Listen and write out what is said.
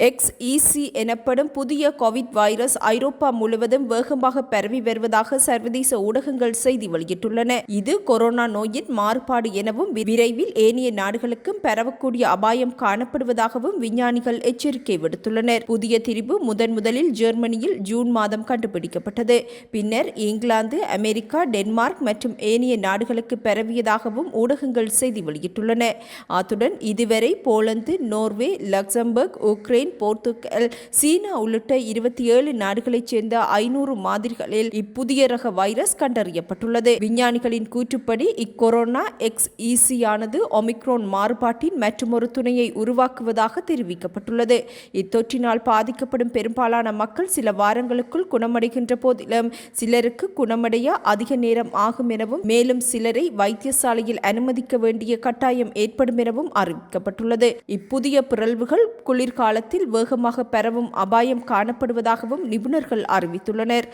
XEC எனப்படும் புதிய Covid virus ஐரோப்பா முழுவதும் வேகமாக பரவி வருவதாக சர்வதேச ஊடகங்கள் செய்தி வெளியிட்டுள்ளன. இது கொரோனா நோயின் மாறுபாடு எனவும் விரைவில் ஏனைய நாடுகளுக்கும் பரவக்கூடிய அபாயம் காணப்படுவதாகவும் விஞ்ஞானிகள் எச்சரிக்கை விடுத்துள்ளனர். புதிய திரிபு முதலில் ஜெர்மனியில் ஜூன் மாதம் கண்டுபிடிக்கப்பட்டது. பின்னர் இங்கிலாந்து, அமெரிக்கா, டென்மார்க் மற்றும் ஏனைய நாடுகளுக்கு பரவியதாகவும் ஊடகங்கள் செய்தி வெளியிட்டுள்ளன. அத்துடன் இதுவரை Poland, Norway, Luxembourg, Ukraine, Portugal, China உள்ளிட்ட 27 நாடுகளைச் சேர்ந்த 500 மாதிரிகளில் இப்புதிய ரக வைரஸ் கண்டறியப்பட்டுள்ளது. விஞ்ஞானிகளின் கூற்றுப்படி இக்கொரோனா XEC ஆனது ஒமிக்ரோன் மாறுபாட்டின் மற்றொரு துணையை உருவாக்குவதாக தெரிவிக்கப்பட்டுள்ளது. இத்தொற்றினால் பாதிக்கப்படும் பெரும்பாலான மக்கள் சில வாரங்களுக்குள் குணமடைகின்ற போதிலும் சிலருக்கு குணமடைய அதிக நேரம் ஆகும் எனவும் மேலும் சிலரை வைத்தியசாலையில் அனுமதிக்க வேண்டிய கட்டாயம் ஏற்படும் எனவும் அறிவிக்கப்பட்டுள்ளது. இப்புதிய பிறழ்வுகள் குளிர்காலத்தில் வேகமாக பரவும் அபாயம் காணப்படுவதாகவும் நிபுணர்கள் அறிவித்துள்ளனர்.